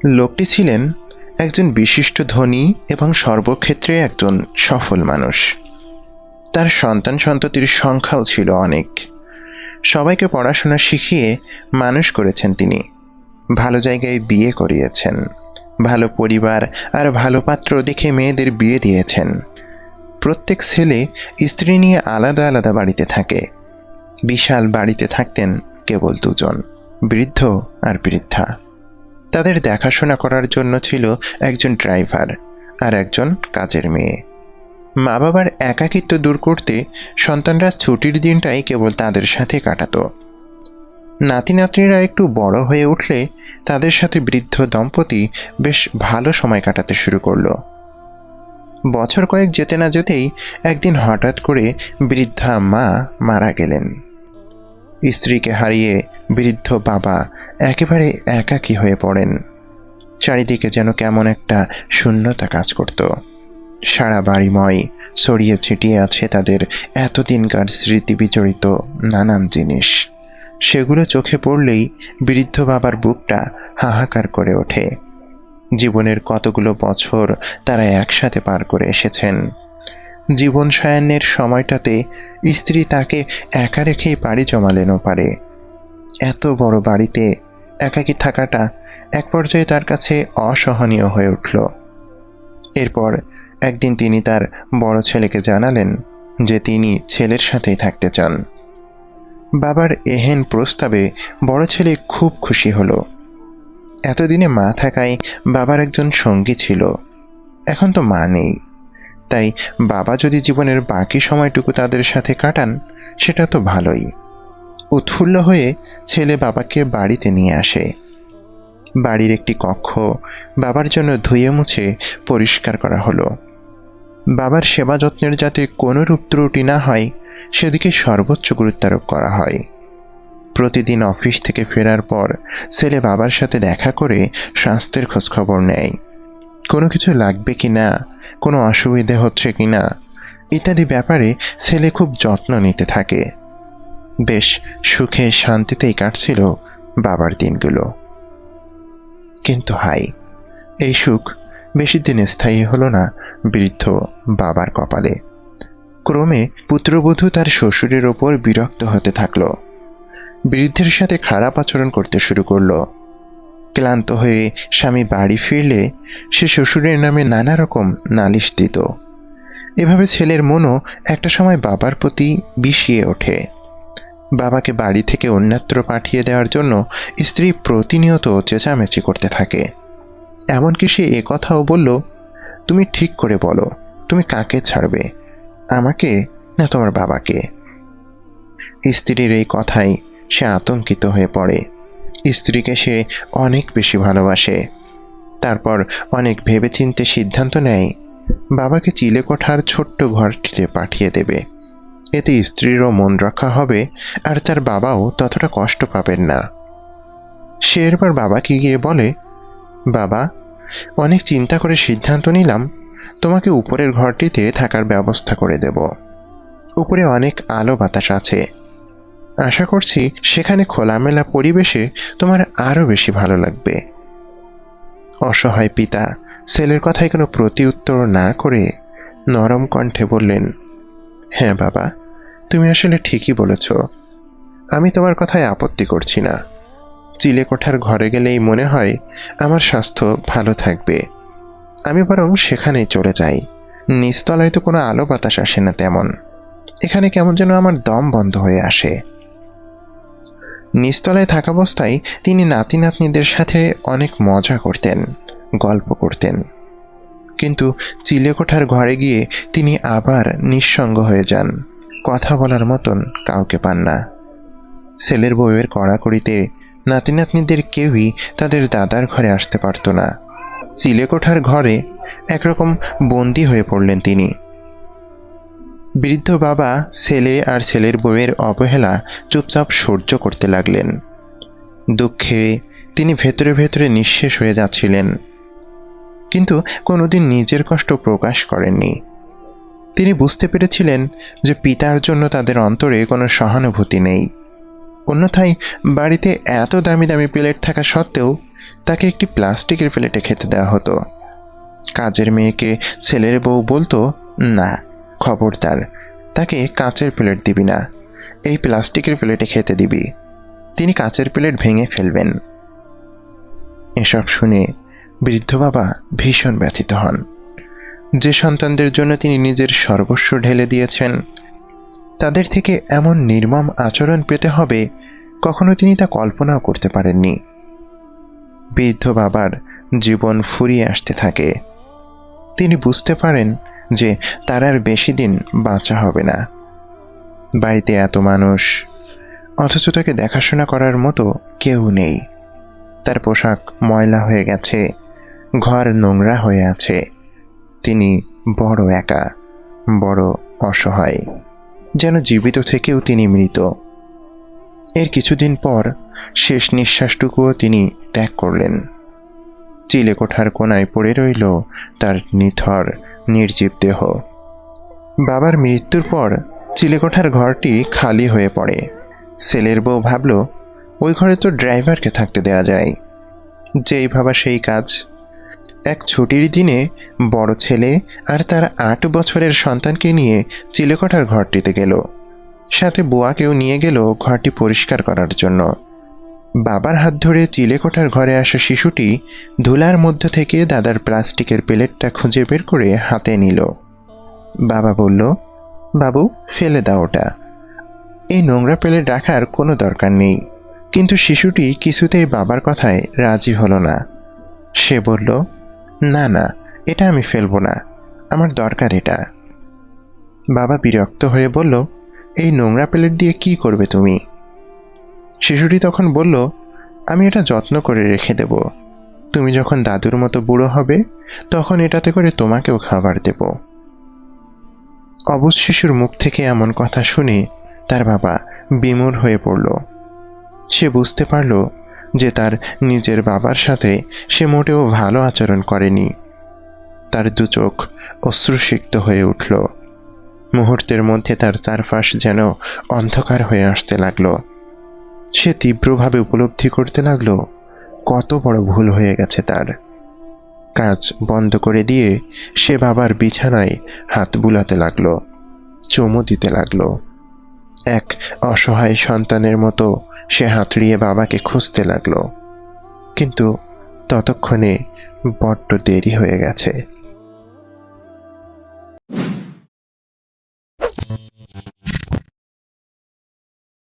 লোকটি ছিলেন একজন বিশিষ্ট ধনী এবং সর্বক্ষেত্রে একজন সফল মানুষ। তার সন্তান সন্ততির সংখ্যাও ছিল অনেক। সবাইকে পড়াশোনা শিখিয়ে মানুষ করেছেন তিনি। ভালো জায়গায় বিয়ে করিয়েছেন, ভালো পরিবার আর ভালো পাত্র দেখে মেয়েদের বিয়ে দিয়েছেন। প্রত্যেক ছেলে স্ত্রী নিয়ে আলাদা আলাদা বাড়িতে থাকে। বিশাল বাড়িতে থাকতেন কেবল দুজন, বৃদ্ধ আর বৃদ্ধা। তাদের দেখাশোনা করার জন্য ছিল একজন ড্রাইভার আর একজন কাজের মেয়ে। মা বাবার একাকিত্ব দূর করতে সন্তানরা ছুটির দিনটাই কেবল তাদের সাথে কাটাতো। নাতি নাতনিরা একটু বড় হয়ে উঠলে তাদের সাথে বৃদ্ধ দম্পতি বেশ ভালো সময় কাটাতে শুরু করলো। বছর কয়েক যেতে না যেতেই একদিন হঠাৎ করে বৃদ্ধা মা মারা গেলেন। স্ত্রীকে হারিয়ে বৃদ্ধ বাবা একেবারে একাকী হয়ে পড়েন। চারিদিকে যেন কেমন একটা শূন্যতা কাজ করত। সারা বাড়িময় ছড়িয়ে ছিটিয়ে আছে তাদের এতদিনকার স্মৃতি বিজড়িত নানান জিনিস। সেগুলো চোখে পড়লেই বৃদ্ধ বাবার বুকটা হাহাকার করে ওঠে। জীবনের কতগুলো বছর তারা একসাথে পার করে এসেছেন। জীবন সায়ান্নের সময়টাতে স্ত্রী তাকে একা রেখেই বাড়ি জমালেনও পারে। এত বড় বাড়িতে একাকী থাকাটা এক পর্যায়ে তার কাছে অসহনীয় হয়ে উঠল। এরপর একদিন তিনি তার বড় ছেলেকে জানালেন যে তিনি ছেলের সাথেই থাকতে চান। বাবার এহেন প্রস্তাবে বড় ছেলে খুব খুশি হলো। এতদিনে মা থাকায় বাবার একজন সঙ্গী ছিল, এখন তো মা নেই। তাই বাবা যদি জীবনের বাকি সময়টুকু তাদের সাথে কাটান সেটা তো ভালোই। উৎফুল্ল হয়ে ছেলে বাবাকে বাড়িতে নিয়ে আসে। বাড়ির একটি কক্ষ বাবার জন্য ধুয়ে মুছে পরিষ্কার করা হলো। বাবার সেবা যত্নের যাতে কোনো রূপ ত্রুটি না হয় সেদিকে সর্বোচ্চ গুরুত্বারোপ করা হয়। প্রতিদিন অফিস থেকে ফেরার পর ছেলে বাবার সাথে দেখা করে স্বাস্থ্যের খোঁজখবর নেয়। কোনো কিছু লাগবে কিনা, কোনো অসুবিধে হচ্ছে কিনা ইত্যাদি ব্যাপারে ছেলে খুব যত্ন নিতে থাকে। বেশ সুখে শান্তিতেই কাটছিল বাবার দিনগুলো। কিন্তু হাই, এই সুখ বেশি দিন স্থায়ী হলো না বৃদ্ধ বাবার কপালে। ক্রমে পুত্রবধূ তার শ্বশুরের ওপর বিরক্ত হতে থাকলো। বৃদ্ধের সাথে খারাপ আচরণ করতে শুরু করলো। ক্লান্ত হয়ে স্বামী বাড়ি ফিরলে সে শ্বশুরের নামে নানা রকম নালিশ দিত। এভাবে ছেলের মনও একটা সময় বাবার প্রতি বিষিয়ে ওঠে। বাবাকে বাড়ি থেকে অন্যত্র পাঠিয়ে দেওয়ার জন্য স্ত্রী প্রতিনিয়ত চেঁচামেচি করতে থাকে। এমনকি সে কথাও বলল, তুমি ঠিক করে বলো, তুমি কাকে ছাড়বে, আমাকে না তোমার বাবাকে? স্ত্রীর এই কথায় সে আতঙ্কিত হয়ে পড়ে। স্ত্রীকে সে অনেক বেশি ভালোবাসে। তারপর অনেক ভেবেচিন্তে সিদ্ধান্ত নেয় বাবাকে চিলেকোঠার ছোট্ট ঘরটিতে পাঠিয়ে দেবে। এতে স্ত্রীরও মন রক্ষা হবে আর তার বাবাও ততটা কষ্ট পাবেন না। সে এরপর বাবাকে গিয়ে বলে, বাবা, অনেক চিন্তা করে সিদ্ধান্ত নিলাম তোমাকে উপরের ঘরটিতে থাকার ব্যবস্থা করে দেব। উপরে অনেক আলো বাতাস আছে, আশা করছি সেখানে খোলামেলা পরিবেশে তোমার আরও বেশি ভালো লাগবে। অসহায় পিতা ছেলের কথায় কোনো প্রতিউত্তর না করে নরম কণ্ঠে বললেন, হ্যাঁ বাবা, তুমি আসলে ঠিকই বলেছ, আমি তোমার কথায় আপত্তি করছি না। চিলেকোঠার ঘরে গেলেই মনে হয় আমার স্বাস্থ্য ভালো থাকবে। আমি বরং সেখানেই চলে যাই। নিচতলায় তো কোনো আলো বাতাস আসে না তেমন, এখানে কেমন যেন আমার দম বন্ধ হয়ে আসে। নিচতলায় থাকা অবস্থায় তিনি নাতি নাতনিদের সাথে অনেক মজা করতেন, গল্প করতেন। কিন্তু চিলেকোঠার ঘরে গিয়ে তিনি আবার নিঃসঙ্গ হয়ে যান, কথা বলার মতন কাউকে পান না। ছেলের বউয়ের কড়াকড়িতে নাতি নাতনিদের কেউই তাদের দাদার ঘরে আসতে পারত না। চিলেকোঠার ঘরে একরকম বন্দী হয়ে পড়লেন তিনি। বৃদ্ধ বাবা ছেলে আর ছেলের বউয়ের অবহেলা চুপচাপ সহ্য করতে লাগলেন। দুঃখে তিনি ভেতরে ভেতরে নিঃশেষ হয়ে যাচ্ছিলেন, কিন্তু কোনোদিন নিজের কষ্ট প্রকাশ করেননি। তিনি বুঝতে পেরেছিলেন যে পিতার জন্য তাদের অন্তরে কোনো সহানুভূতি নেই। অন্যথায় বাড়িতে এত দামি দামি প্লেট থাকা সত্ত্বেও তাকে একটি প্লাস্টিকের প্লেটে খেতে দেওয়া হতো। কাজের মেয়েকে ছেলের বউ বলতো, না খবরদার, তাকে কাচের প্লেট দিবি না, এই প্লাস্টিকের প্লেটে খেতে দিবি, তিনি কাচের প্লেট ভেঙে ফেলবেন। এসব শুনে বৃদ্ধ বাবা ভীষণ ব্যথিত হন। যে সন্তানদের জন্য তিনি নিজের সর্বস্ব ঢেলে দিয়েছেন, তাদের থেকে এমন নির্মম আচরণ পেতে হবে কখনো তিনি তা কল্পনাও করতে পারেননি। বৃদ্ধ বাবার জীবন ফুরিয়ে আসতে থাকে। তিনি বুঝতে পারেন যে তার আর বেশি দিন বাঁচা হবে না। বাড়িতে এত মানুষ, অথচ তাকে দেখাশোনা করার মতো কেউ নেই। তার পোশাক ময়লা হয়ে গেছে, ঘর নোংরা হয়ে আছে। তিনি বড় একা, বড় অসহায়, যেন জীবিত থেকেও তিনি মৃত। এর কিছুদিন পর শেষ নিঃশ্বাসটুকুও তিনি ত্যাগ করলেন। চিলেকোঠার কোনায় পড়ে রইল তার নিথর নির্জীব দেহ। বাবার মৃত্যুর পর চিলেকোঠার ঘরটি খালি হয়ে পড়ে। ছেলের বউ ভাবল, ওই ঘরে তো ড্রাইভারকে থাকতে দেয়া যায়। যেই ভাবা সেই কাজ। এক ছুটির দিনে বড় ছেলে আর তার 8 বছরের সন্তানকে নিয়ে চিলেকোঠার ঘরটিতে গেল। সাথে বুয়াকেও নিয়ে গেল ঘরটি পরিষ্কার করার জন্য। বাবার হাত ধরে চিলেকোঠার ঘরে আসা শিশুটি ধুলার মধ্য থেকে দাদার প্লাস্টিকের প্লেটটা খুঁজে বের করে হাতে নিল। বাবা বলল, বাবু ফেলে দাও ওটা, এই নোংরা প্লেট রাখার কোনো দরকার নেই। কিন্তু শিশুটি কিছুতেই বাবার কথায় রাজি হলো না। সে বলল, না না, এটা আমি ফেলবো না, আমার দরকার এটা। বাবা বিরক্ত হয়ে বলল, এই নোংরা প্লেট দিয়ে কি করবে তুমি? শিশুটি তখন বলল, আমি এটা যত্ন করে রেখে দেব, তুমি যখন দাদুর মতো বুড়ো হবে তখন এটাতে করে তোমাকেও খাবার দেব। অবুঝ শিশুর মুখ থেকে এমন কথা শুনে তার বাবা বিমূঢ় হয়ে পড়ল। সে বুঝতে পারল যে তার নিজের বাবার সাথে সে মোটেও ভালো আচরণ করেনি। তার দু চোখ অশ্রুসিক্ত হয়ে উঠল। মুহূর্তের মধ্যে তার চারপাশ যেন অন্ধকার হয়ে আসতে লাগলো। সে তীব্রভাবে উপলব্ধি করতে লাগলো কত বড় ভুল হয়ে গেছে তার। কাজ বন্ধ করে দিয়ে সে বাবার বিছানায় হাত বুলাতে লাগলো, চুমু দিতে লাগলো। এক অসহায় সন্তানের মতো সে হাতড়িয়ে বাবাকে খুঁজতে লাগলো। কিন্তু ততক্ষণে বড্ড দেরি হয়ে গেছে।